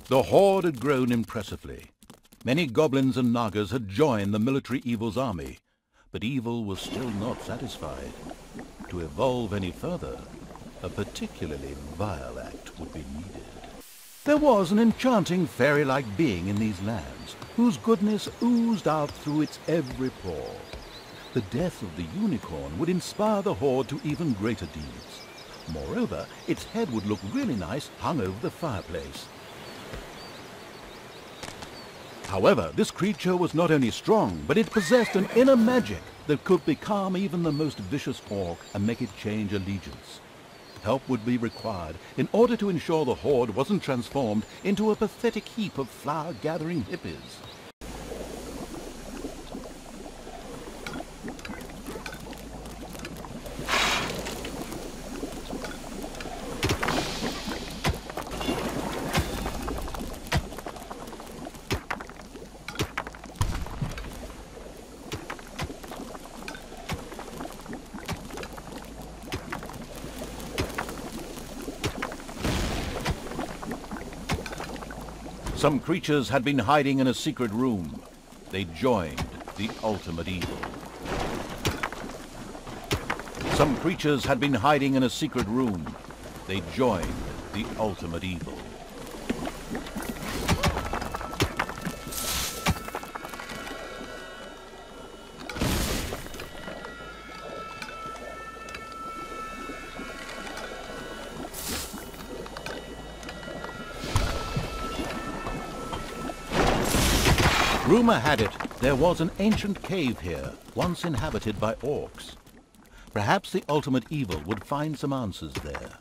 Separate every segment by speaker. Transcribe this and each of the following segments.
Speaker 1: The horde had grown impressively. Many goblins and nagas had joined the military evil's army, but evil was still not satisfied. To evolve any further, a particularly vile act would be needed. There was an enchanting fairy-like being in these lands, whose goodness oozed out through its every pore. The death of the unicorn would inspire the horde to even greater deeds. Moreover, its head would look really nice hung over the fireplace. However, this creature was not only strong, but it possessed an inner magic that could becalm even the most vicious orc and make it change allegiance. Help would be required in order to ensure the horde wasn't transformed into a pathetic heap of flower-gathering hippies. Some creatures had been hiding in a secret room. They joined the ultimate evil. Some creatures had been hiding in a secret room. They joined the ultimate evil. Rumor had it there was an ancient cave here, once inhabited by orcs. Perhaps the ultimate evil would find some answers there.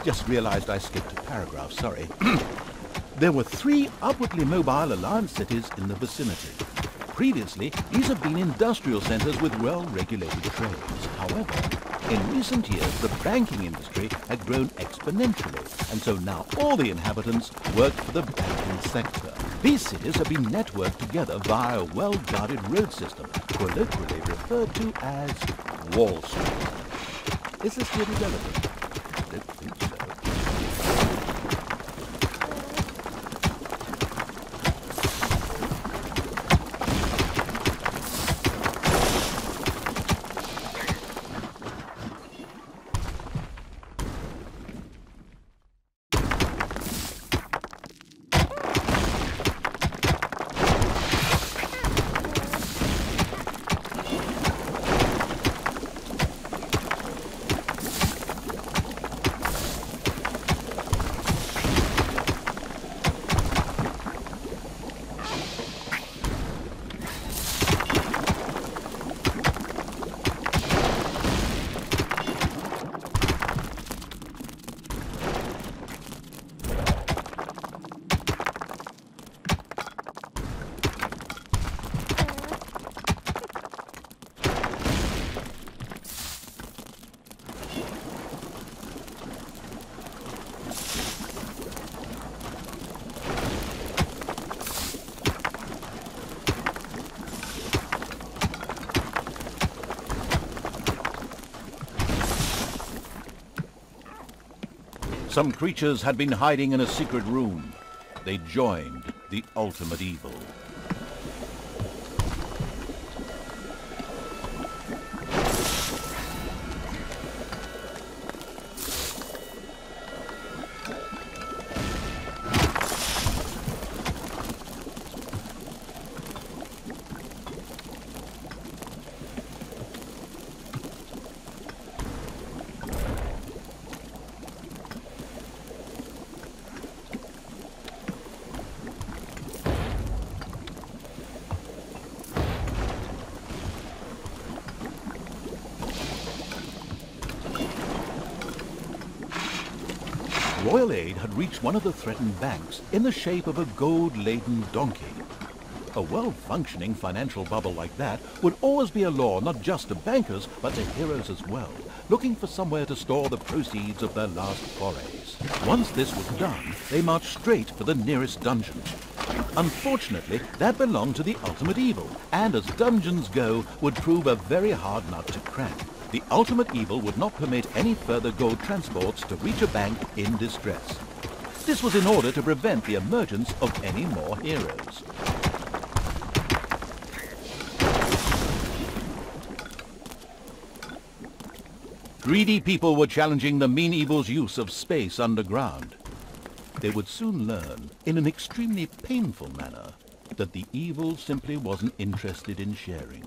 Speaker 1: Just realized I skipped a paragraph, sorry. There were 3 upwardly mobile Alliance cities in the vicinity. Previously, these had been industrial centers with well-regulated trades. However, in recent years, the banking industry had grown exponentially, and so now all the inhabitants worked for the banking sector. These cities have been networked together via a well-guarded road system, colloquially referred to as Wall Street. Is this really relevant? I don't think so. Some creatures had been hiding in a secret room. They joined the ultimate evil. royal aid had reached one of the threatened banks in the shape of a gold-laden donkey. A well-functioning financial bubble like that would always be a lure not just to bankers, but to heroes as well, looking for somewhere to store the proceeds of their last forays. Once this was done, they marched straight for the nearest dungeon. Unfortunately, that belonged to the ultimate evil, and as dungeons go, would prove a very hard nut to crack. The ultimate evil would not permit any further gold transports to reach a bank in distress. This was in order to prevent the emergence of any more heroes. Greedy people were challenging the mean evil's use of space underground. They would soon learn, in an extremely painful manner, that the evil simply wasn't interested in sharing.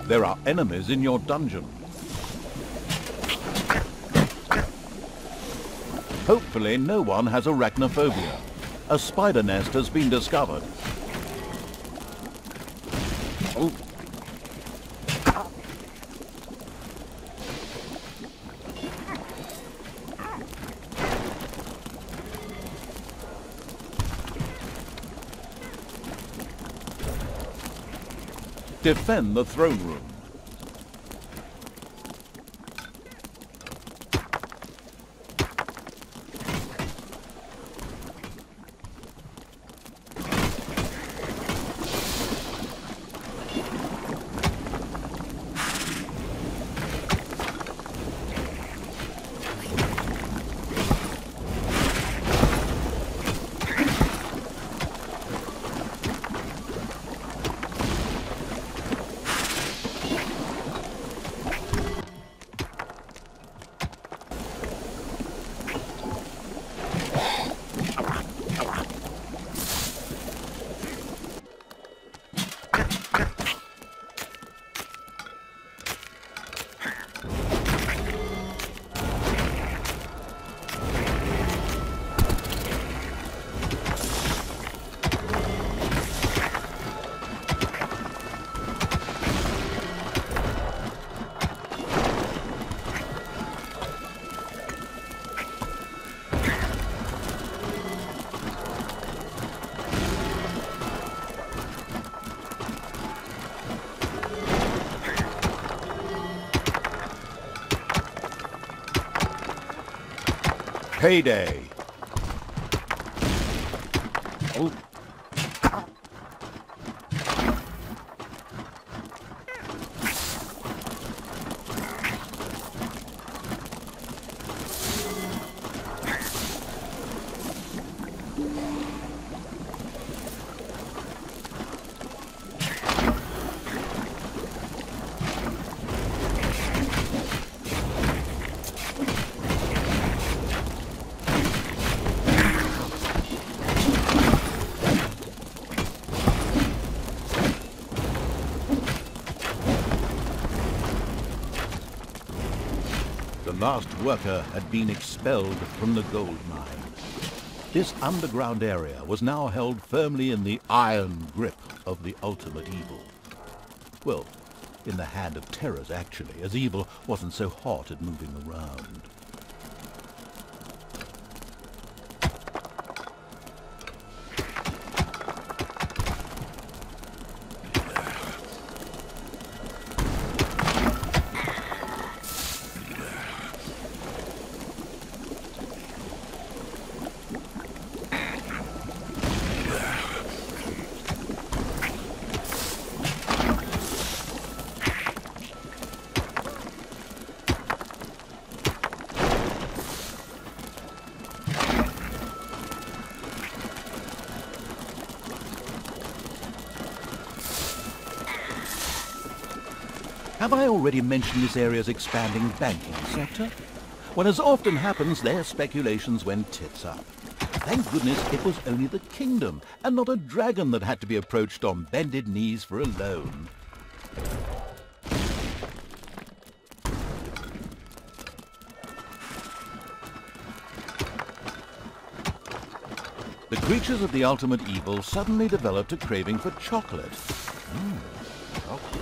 Speaker 1: There are enemies in your dungeon. Hopefully no one has arachnophobia. A spider nest has been discovered. Oh. Defend the throne room. Payday. Oh. The last worker had been expelled from the gold mine. This underground area was now held firmly in the iron grip of the ultimate evil. Well, in the hand of terrors actually, as evil wasn't so hot at moving around. Have I already mentioned this area's expanding banking sector? Well, as often happens, their speculations went tits up. Thank goodness it was only the kingdom, and not a dragon that had to be approached on bended knees for a loan. The creatures of the ultimate evil suddenly developed a craving for chocolate. Chocolate.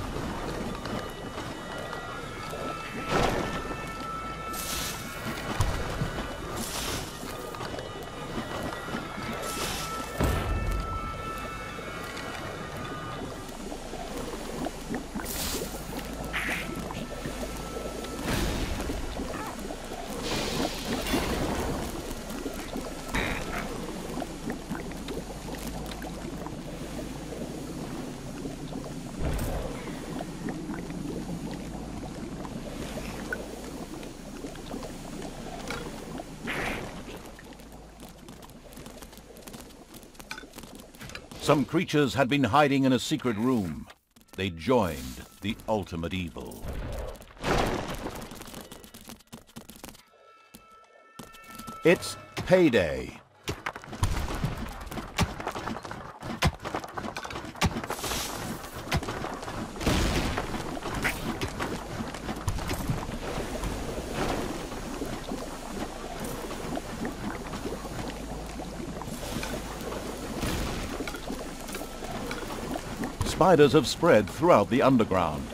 Speaker 1: Some creatures had been hiding in a secret room. They joined the ultimate evil. It's payday. Spiders have spread throughout the underground.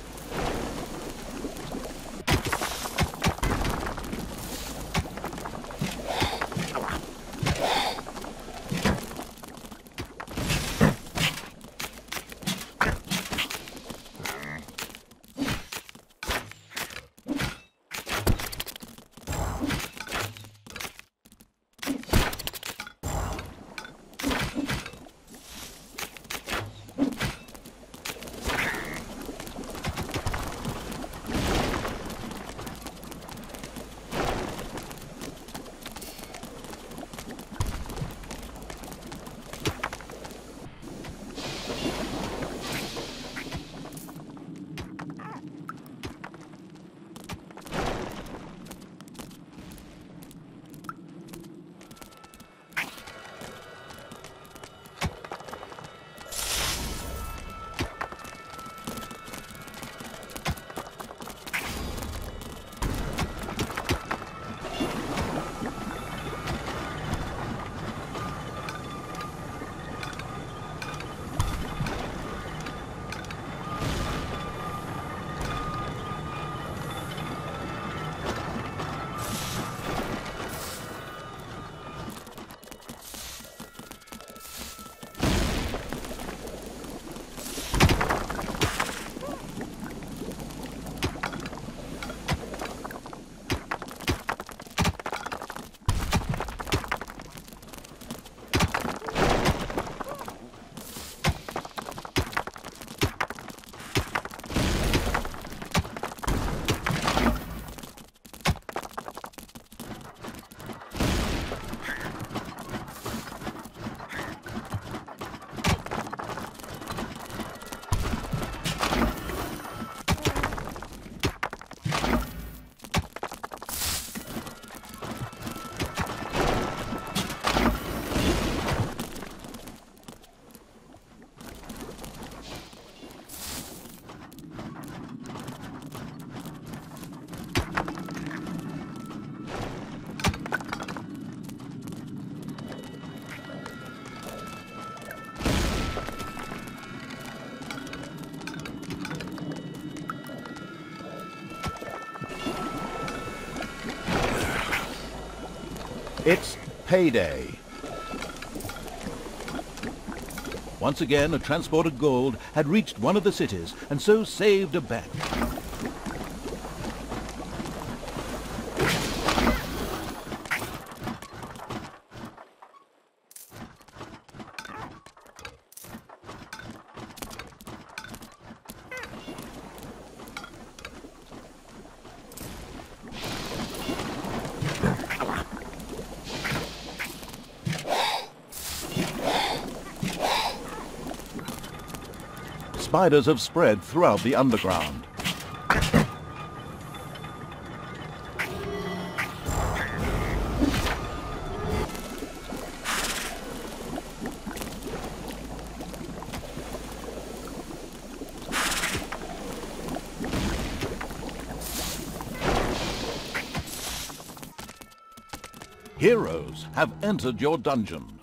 Speaker 1: It's payday. Once again, a transport of gold had reached one of the cities and so saved a bank. Spiders have spread throughout the underground. Heroes have entered your dungeon.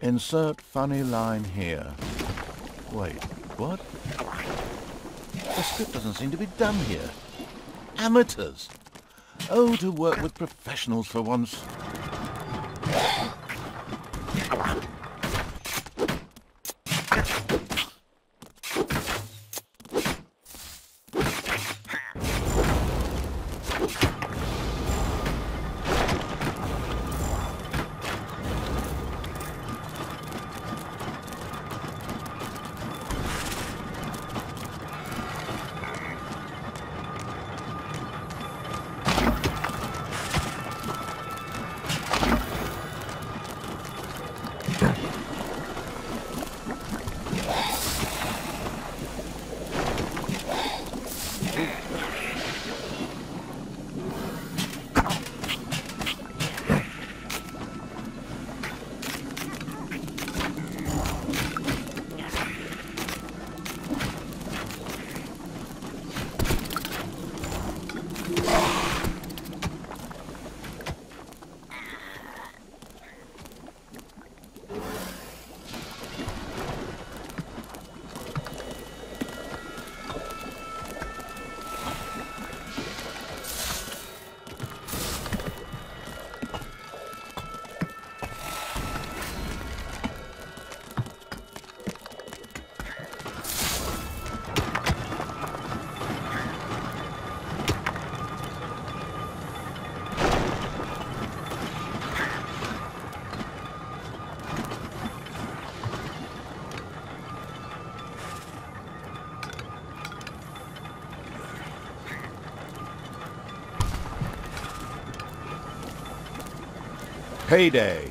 Speaker 2: Insert funny line here. Wait, what?
Speaker 1: The script doesn't seem to be done here. Amateurs. Oh, to work with professionals for once.
Speaker 2: Payday.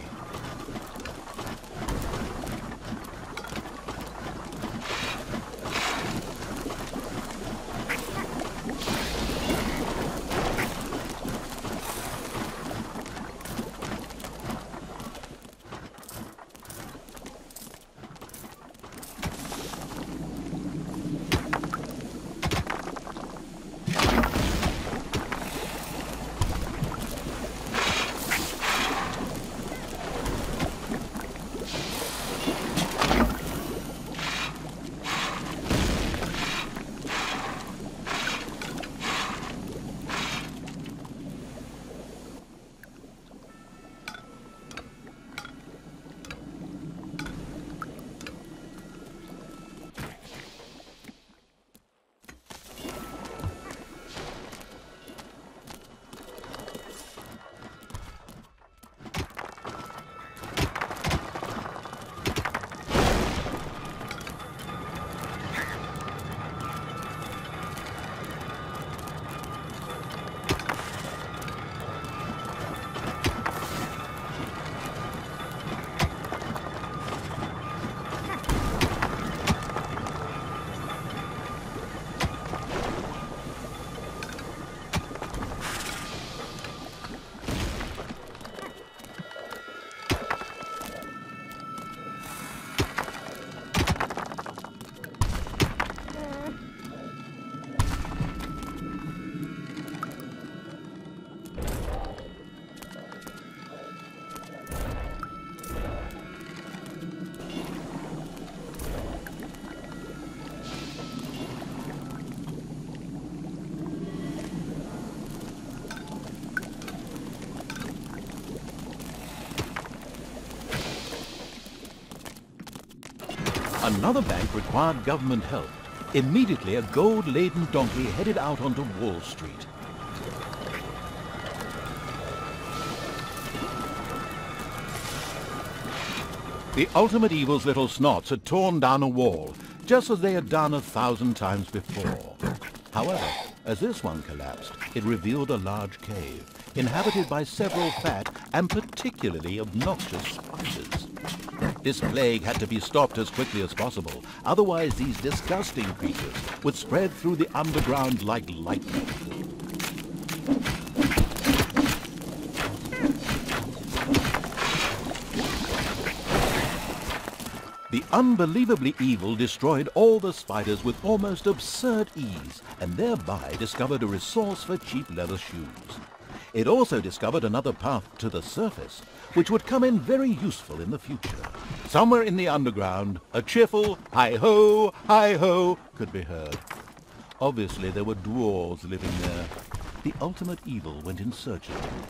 Speaker 1: Another bank required government help. Immediately, a gold-laden donkey headed out onto Wall Street. The ultimate evil's little snots had torn down a wall, just as they had done 1,000 times before. However, as this one collapsed, it revealed a large cave, inhabited by several fat and particularly obnoxious spiders. This plague had to be stopped as quickly as possible, otherwise these disgusting creatures would spread through the underground like lightning. The unbelievably evil destroyed all the spiders with almost absurd ease, and thereby discovered a resource for cheap leather shoes. It also discovered another path to the surface, which would come in very useful in the future. Somewhere in the underground, a cheerful hi-ho, hi-ho could be heard. Obviously there were dwarves living there. The ultimate evil went in search of them.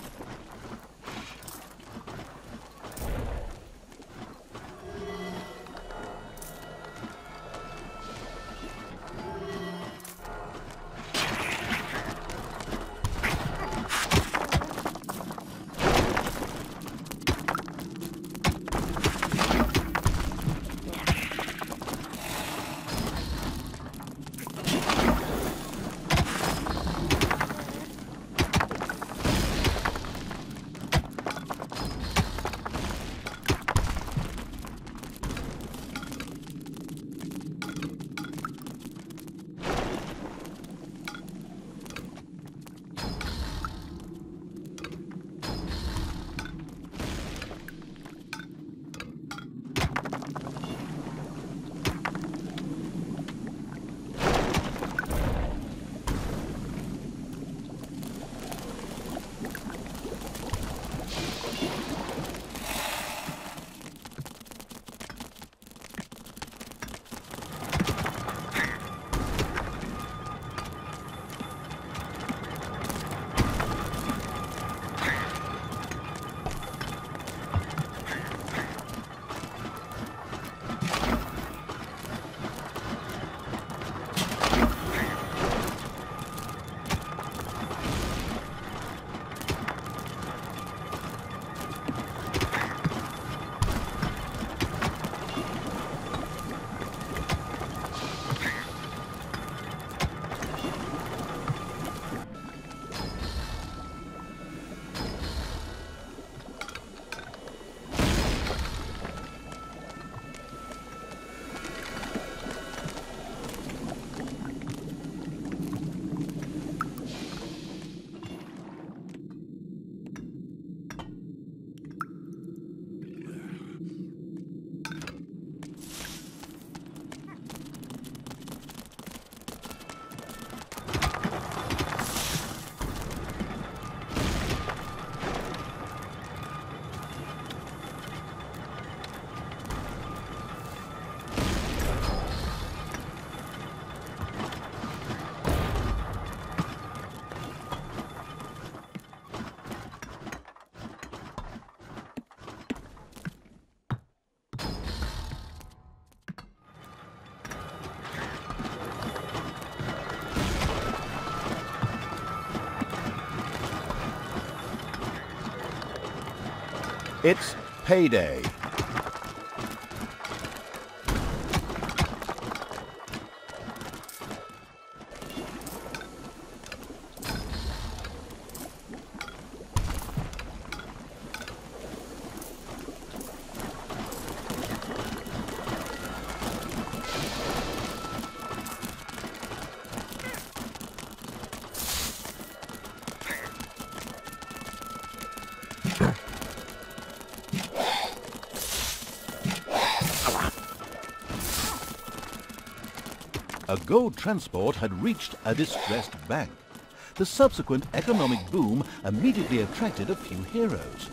Speaker 2: It's payday.
Speaker 1: A gold transport had reached a distressed bank. The subsequent economic boom immediately attracted a few heroes.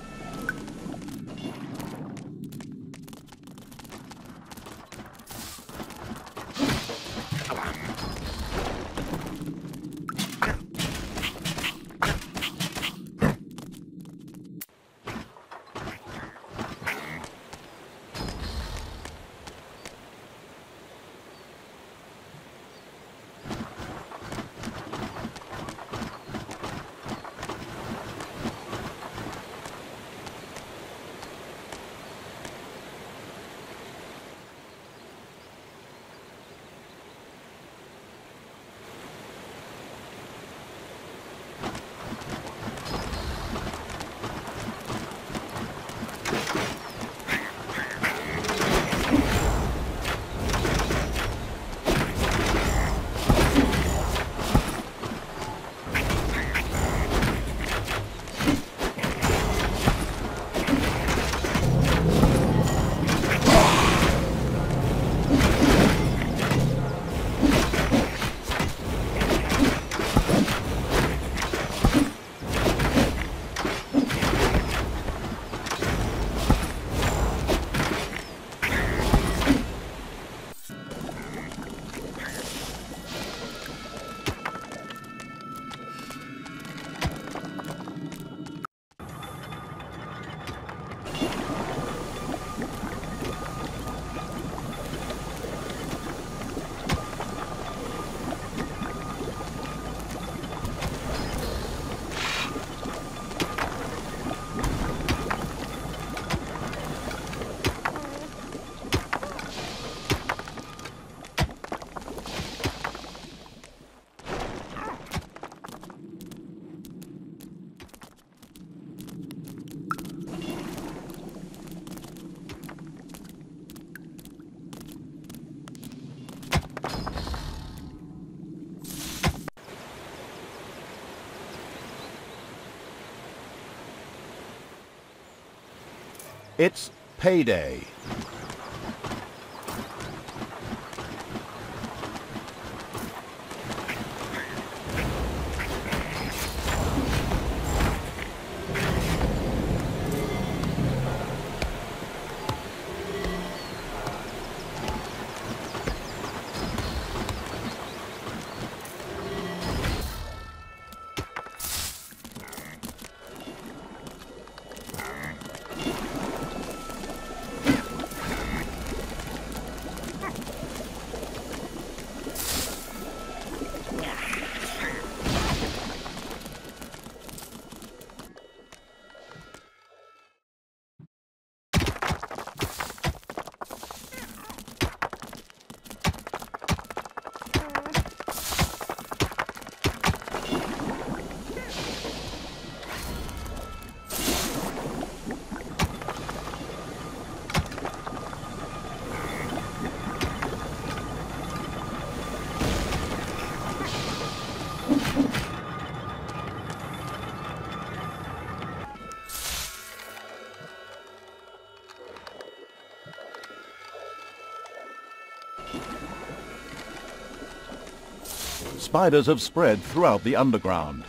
Speaker 2: It's payday.
Speaker 1: Spiders have spread throughout the underground.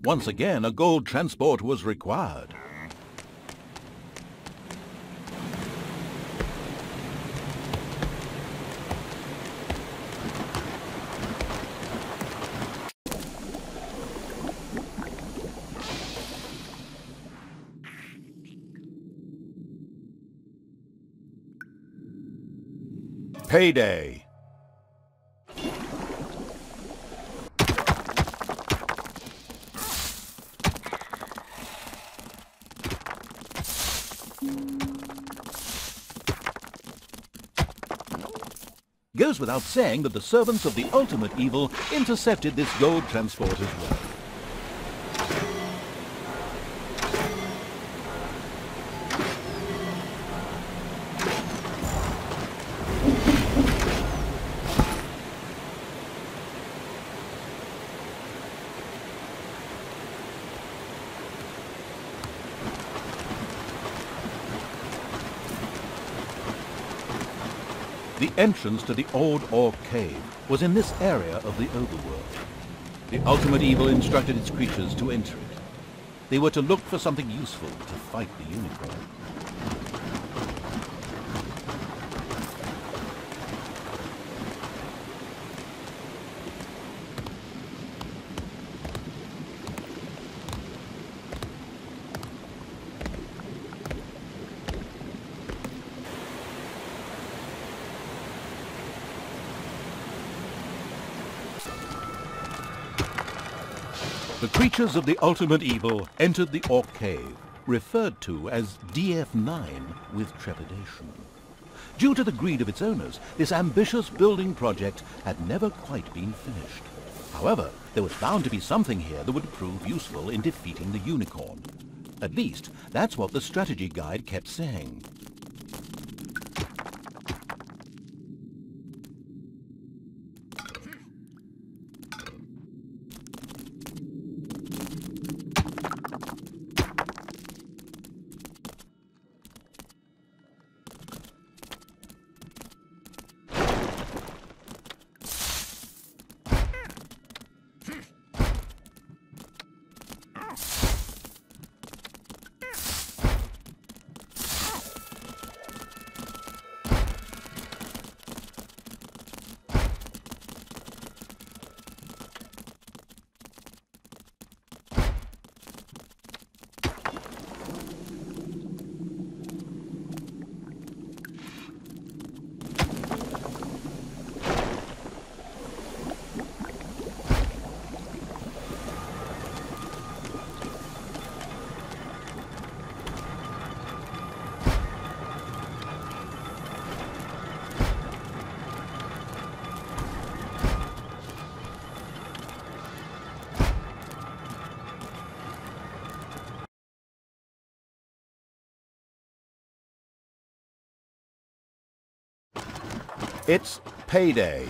Speaker 1: Once again, a gold transport was required.
Speaker 2: Payday.
Speaker 1: Goes without saying that the servants of the ultimate evil intercepted this gold transport as well. The entrance to the old Orc Cave was in this area of the Overworld. The ultimate evil instructed its creatures to enter it. They were to look for something useful to fight the unicorn. The creatures of the ultimate evil entered the Orc Cave, referred to as DF9 with trepidation. Due to the greed of its owners, this ambitious building project had never quite been finished. However, there was bound to be something here that would prove useful in defeating the unicorn. At least, that's what the strategy guide kept saying.
Speaker 2: It's payday.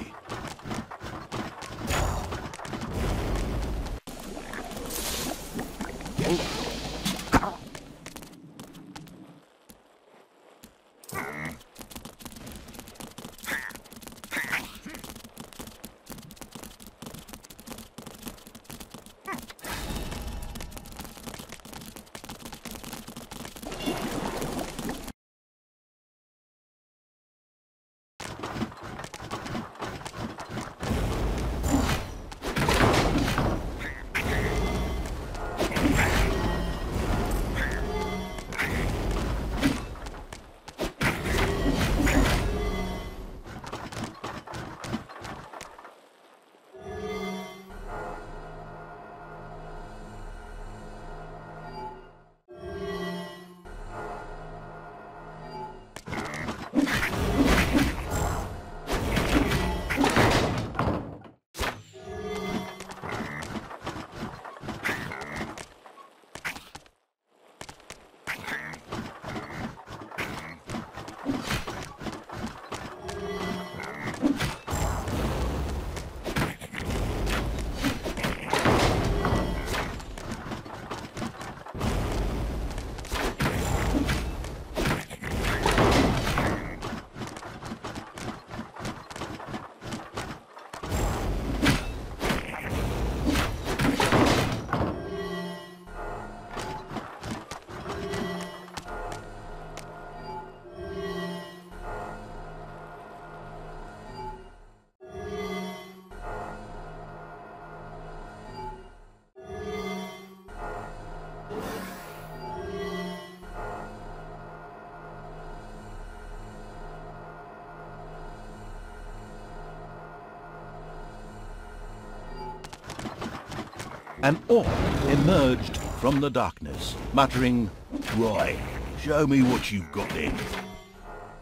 Speaker 1: An orc emerged from the darkness, muttering, "Right, show me what you've got then."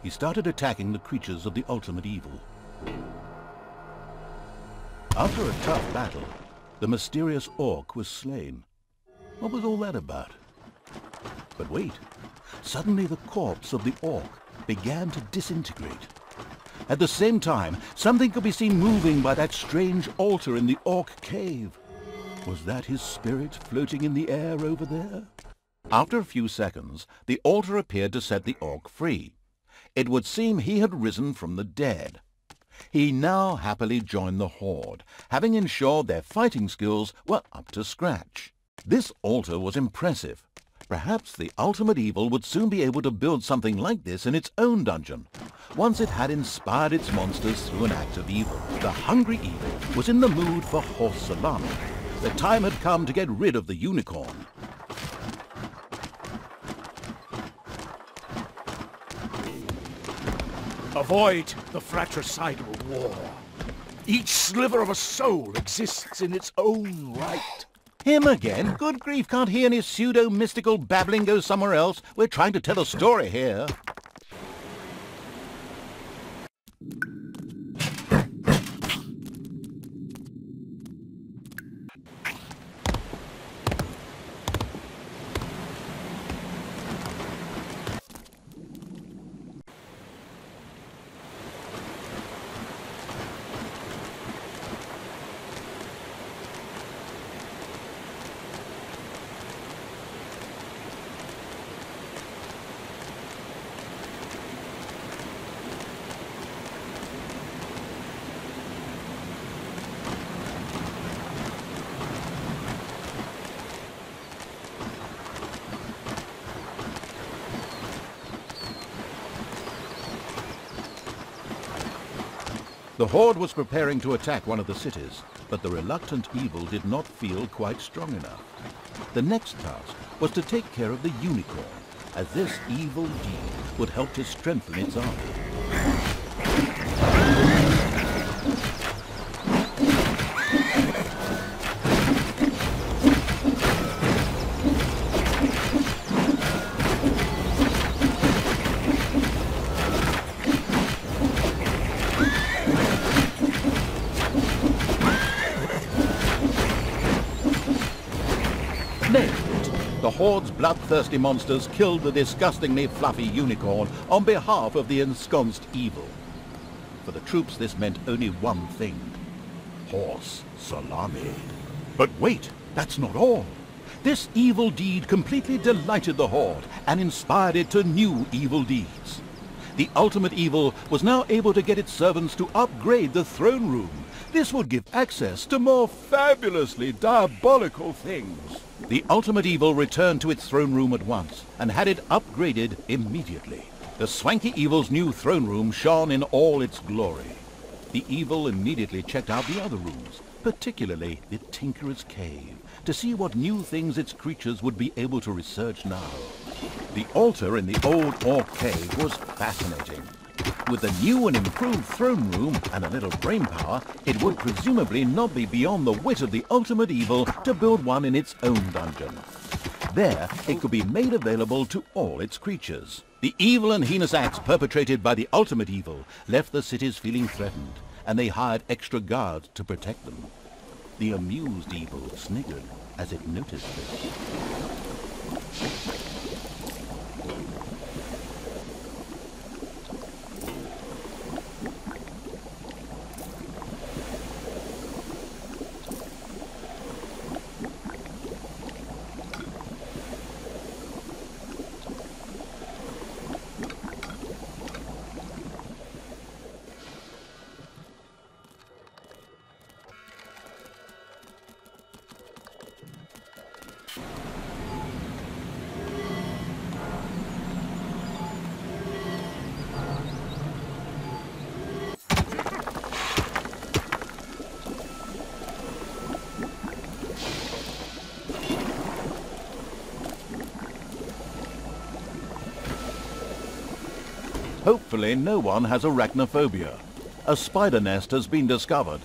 Speaker 1: He started attacking the creatures of the ultimate evil. After a tough battle, the mysterious orc was slain. What was all that about? But wait, suddenly the corpse of the orc began to disintegrate. At the same time, something could be seen moving by that strange altar in the orc cave. Was that his spirit floating in the air over there? After a few seconds, the altar appeared to set the orc free. It would seem he had risen from the dead. He now happily joined the horde, having ensured their fighting skills were up to scratch. This altar was impressive. Perhaps the ultimate evil would soon be able to build something like this in its own dungeon, once it had inspired its monsters through an act of evil. The hungry evil was in the mood for horse salami. The time had come to get rid of the unicorn.
Speaker 3: Avoid the fratricidal war. Each sliver of a soul exists in its own right.
Speaker 1: Him again? Good grief, can't he and his pseudo-mystical babbling go somewhere else? We're trying to tell a story here. The horde was preparing to attack one of the cities, but the reluctant evil did not feel quite strong enough. The next task was to take care of the unicorn, as this evil deed would help to strengthen its army. The horde's bloodthirsty monsters killed the disgustingly fluffy unicorn on behalf of the ensconced evil. For the troops, this meant only one thing: horse salami. But wait, that's not all. This evil deed completely delighted the Horde and inspired it to new evil deeds. The ultimate evil was now able to get its servants to upgrade the throne room. This would give access to more fabulously diabolical things. The ultimate evil returned to its throne room at once and had it upgraded immediately. The swanky evil's new throne room shone in all its glory. The evil immediately checked out the other rooms, particularly the Tinkerer's Cave, to see what new things its creatures would be able to research now. The altar in the old Orc Cave was fascinating. With the new and improved throne room and a little brainpower, it would presumably not be beyond the wit of the ultimate evil to build one in its own dungeon. There, it could be made available to all its creatures. The evil and heinous acts perpetrated by the ultimate evil left the cities feeling threatened, and they hired extra guards to protect them. The amused evil sniggered as it noticed this. Hopefully no one has arachnophobia. A spider nest has been discovered.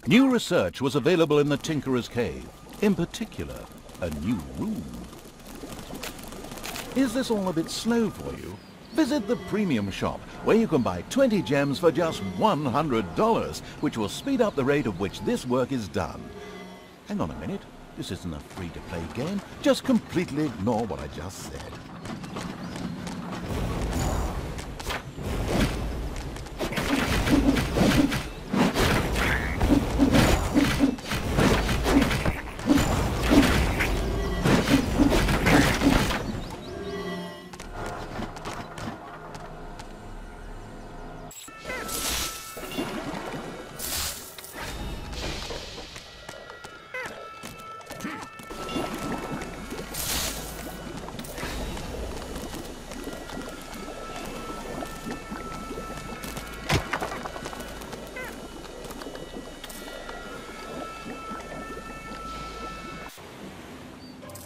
Speaker 1: New research was available in the Tinkerer's Cave, in particular, a new room. Is this all a bit slow for you? Visit the premium shop, where you can buy 20 gems for just $100, which will speed up the rate at which this work is done. Hang on a minute, this isn't a free-to-play game. Just completely ignore what I just said.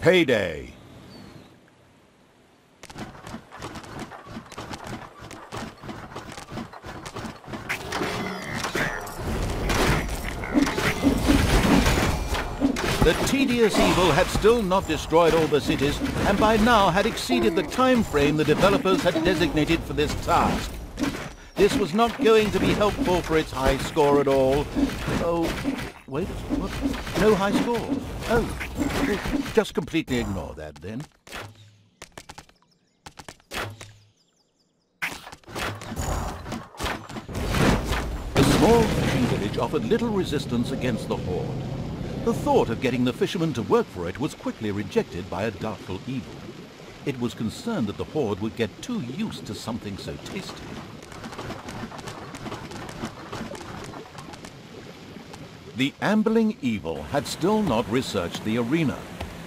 Speaker 2: Payday.
Speaker 1: The tedious evil had still not destroyed all the cities, and by now had exceeded the time frame the developers had designated for this task. This was not going to be helpful for its high score at all. Oh, wait, what? No high score? Oh, just completely ignore that then. The small fishing village offered little resistance against the Horde. The thought of getting the fishermen to work for it was quickly rejected by a doubtful evil. It was concerned that the Horde would get too used to something so tasty. The ambling evil had still not researched the arena.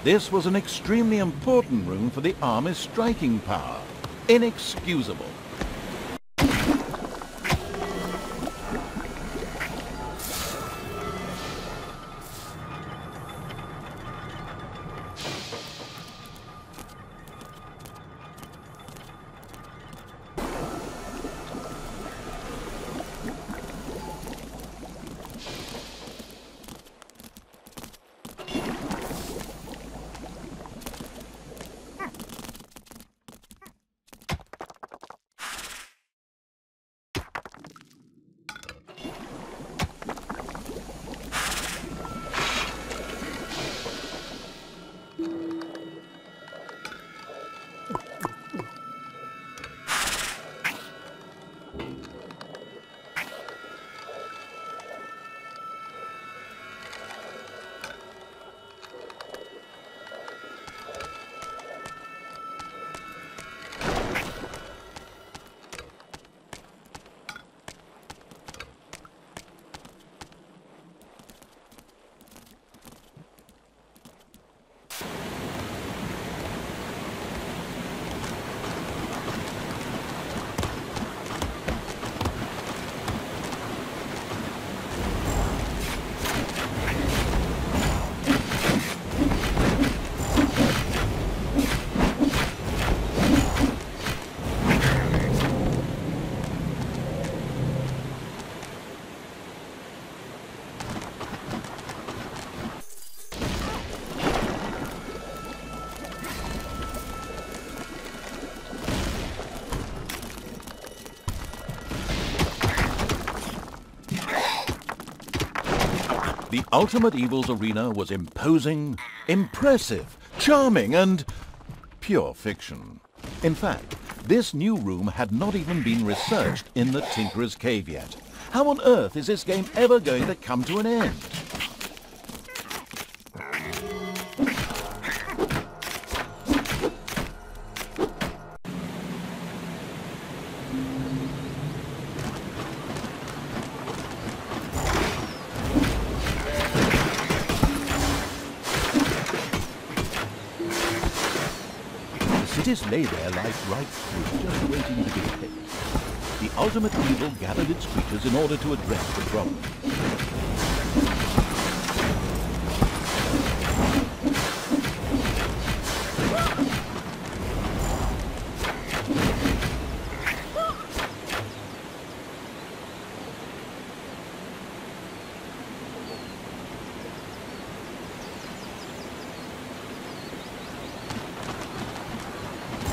Speaker 1: This was an extremely important room for the army's striking power. Inexcusable. The Ultimate Evil's arena was imposing, impressive, charming, and pure fiction. In fact, this new room had not even been researched in the Tinkerer's Cave yet. How on earth is this game ever going to come to an end? Cities lay there like ripe fruit, just waiting to be picked. The Ultimate Evil gathered its creatures in order to address the problem.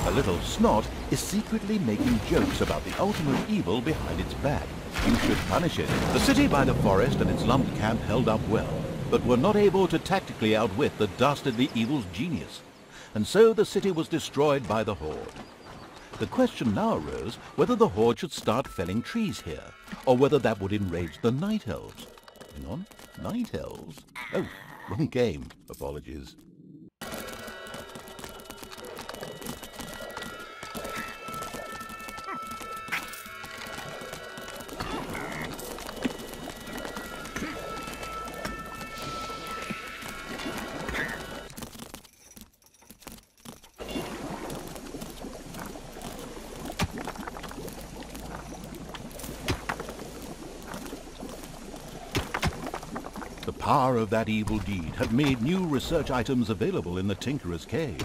Speaker 1: A little snot is secretly making jokes about the Ultimate Evil behind its back. You should punish it. The city by the forest and its lumped camp held up well, but were not able to tactically outwit the dastardly evil's genius. And so the city was destroyed by the Horde. The question now arose whether the Horde should start felling trees here, or whether that would enrage the Night Elves. Hang on, Night Elves? Oh, wrong game. Apologies. The power of that evil deed had made new research items available in the Tinkerer's Cave.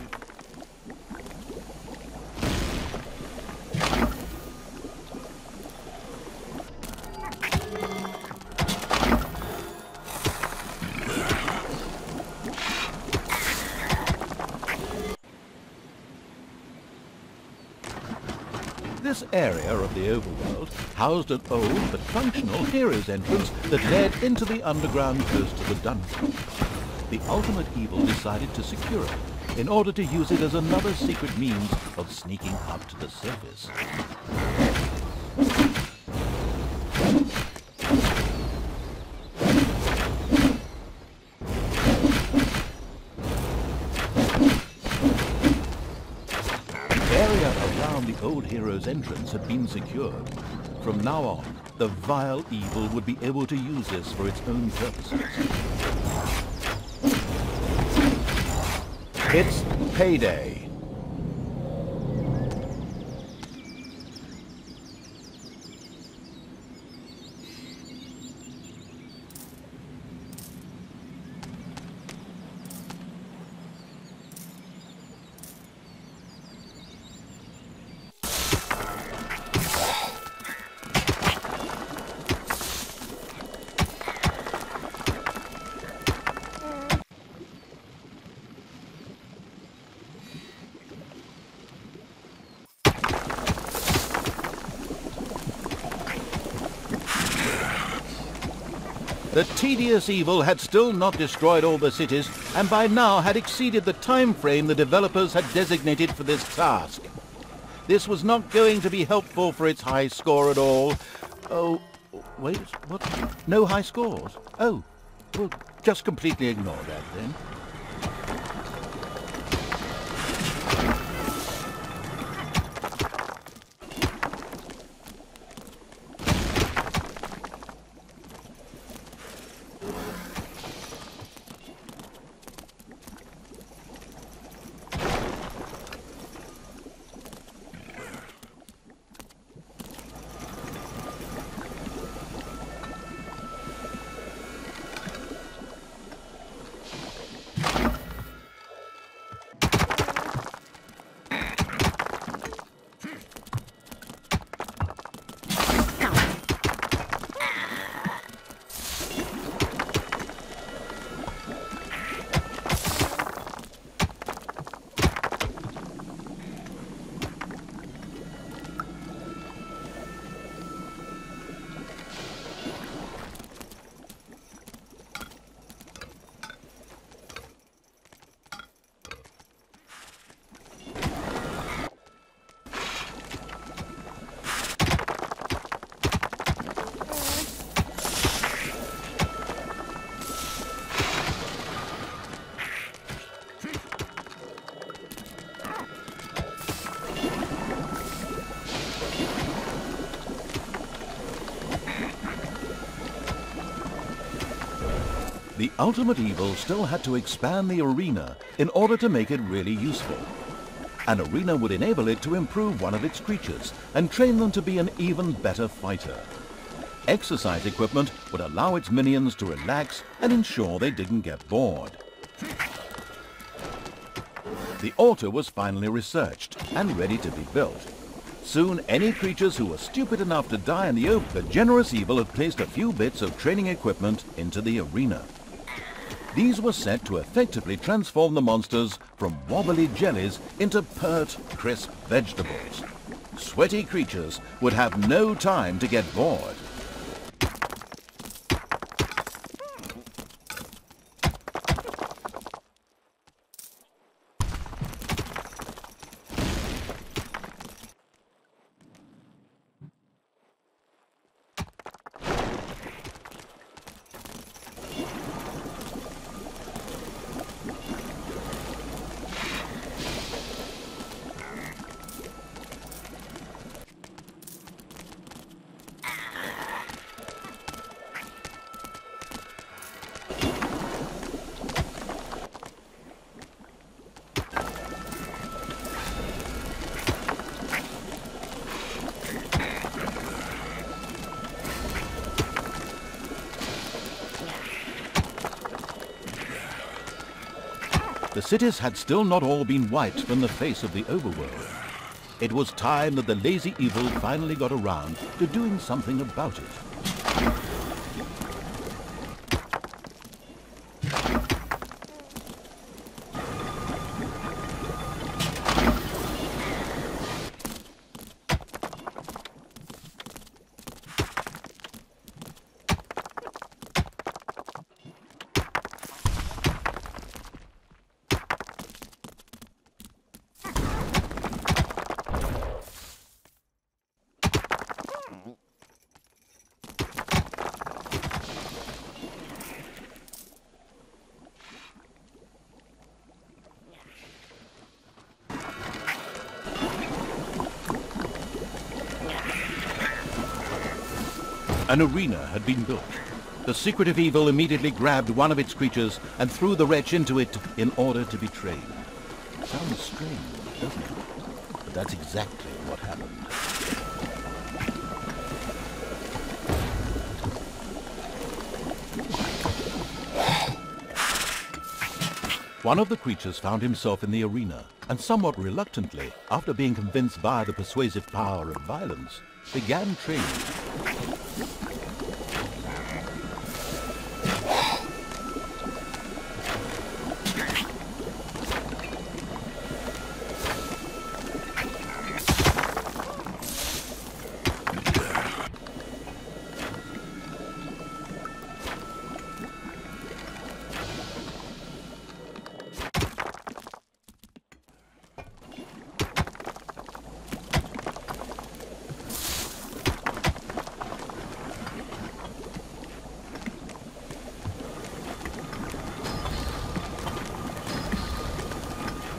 Speaker 1: This area of the Overworld housed an old but functional hero's entrance that led into the underground close to the dungeon. The Ultimate Evil decided to secure it in order to use it as another secret means of sneaking up to the surface. The old hero's entrance had been secured. From now on, the vile evil would be able to use this for its own purposes.
Speaker 2: It's payday.
Speaker 1: The tedious evil had still not destroyed all the cities, and by now had exceeded the time frame the developers had designated for this task. This was not going to be helpful for its high score at all. Oh, wait, what? No high scores? Oh, well, just completely ignore that then. The ultimate evil still had to expand the arena in order to make it really useful. An arena would enable it to improve one of its creatures and train them to be an even better fighter. Exercise equipment would allow its minions to relax and ensure they didn't get bored. The altar was finally researched and ready to be built. Soon any creatures who were stupid enough to die in the open, the generous evil had placed a few bits of training equipment into the arena. These were set to effectively transform the monsters from wobbly jellies into pert, crisp vegetables. Sweaty creatures would have no time to get bored. The cities had still not all been wiped from the face of the Overworld. It was time that the lazy evil finally got around to doing something about it. An arena had been built. The secretive evil immediately grabbed one of its creatures and threw the wretch into it in order to be trained. Sounds strange, doesn't it? But that's exactly what happened. One of the creatures found himself in the arena, and somewhat reluctantly, after being convinced by the persuasive power of violence, began training.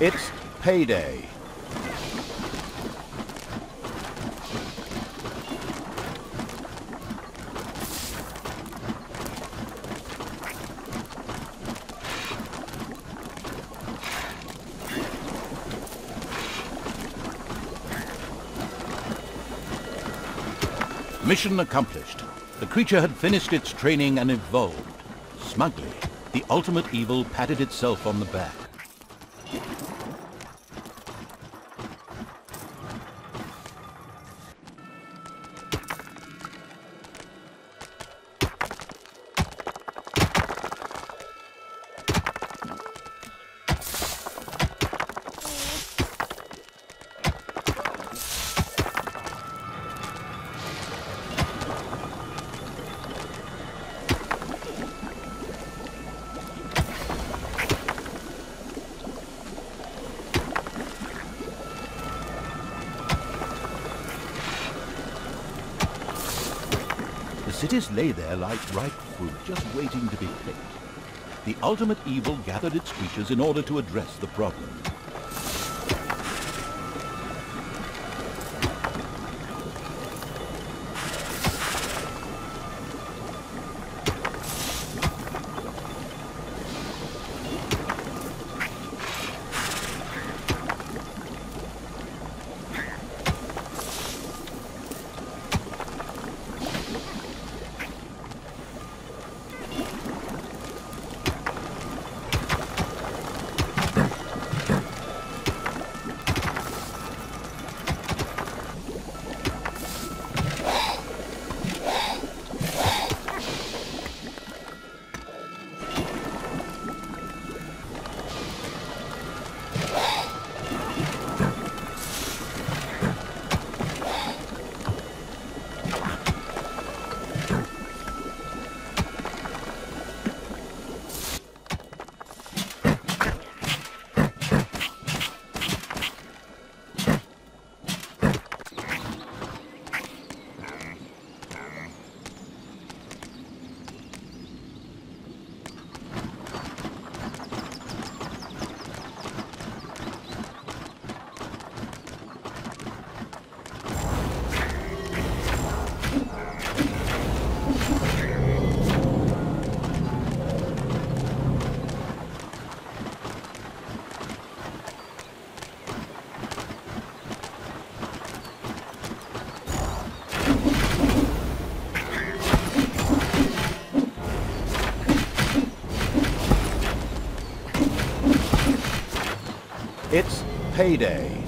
Speaker 2: It's payday.
Speaker 1: Mission accomplished. The creature had finished its training and evolved. Smugly, the ultimate evil patted itself on the back. The cities lay there like ripe fruit, just waiting to be picked. The ultimate evil gathered its creatures in order to address the problem.
Speaker 2: It's payday.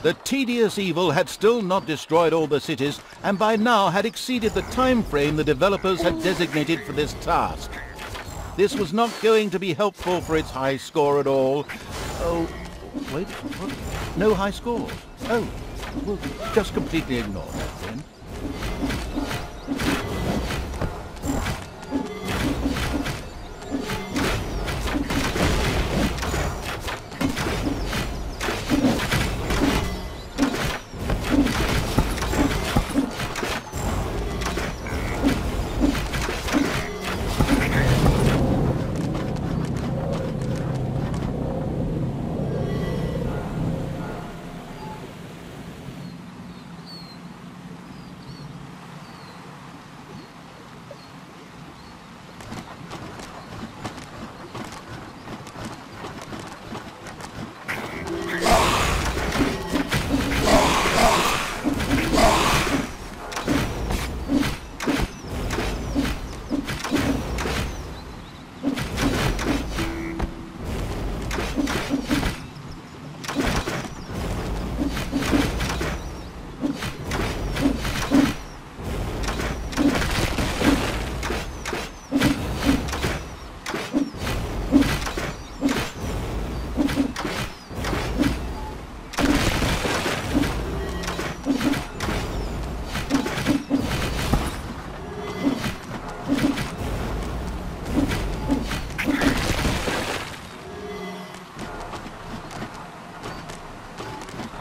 Speaker 1: The tedious evil had still not destroyed all the cities, and by now had exceeded the time frame the developers had designated for this task. This was not going to be helpful for its high score at all. Oh, wait, what? No high scores? Oh, well, just completely ignore that then.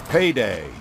Speaker 2: Payday.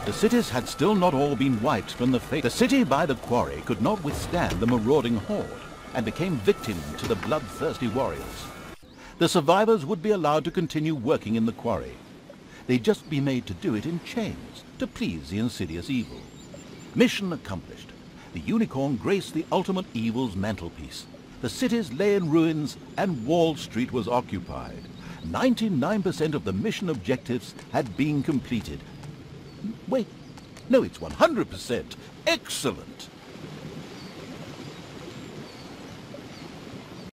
Speaker 1: The cities had still not all been wiped from the face. The city by the quarry could not withstand the marauding horde and became victim to the bloodthirsty warriors. The survivors would be allowed to continue working in the quarry. They'd just be made to do it in chains to please the insidious evil. Mission accomplished. The unicorn graced the ultimate evil's mantelpiece. The cities lay in ruins and Wall Street was occupied. 99% of the mission objectives had been completed. Wait, no, it's 100%. Excellent!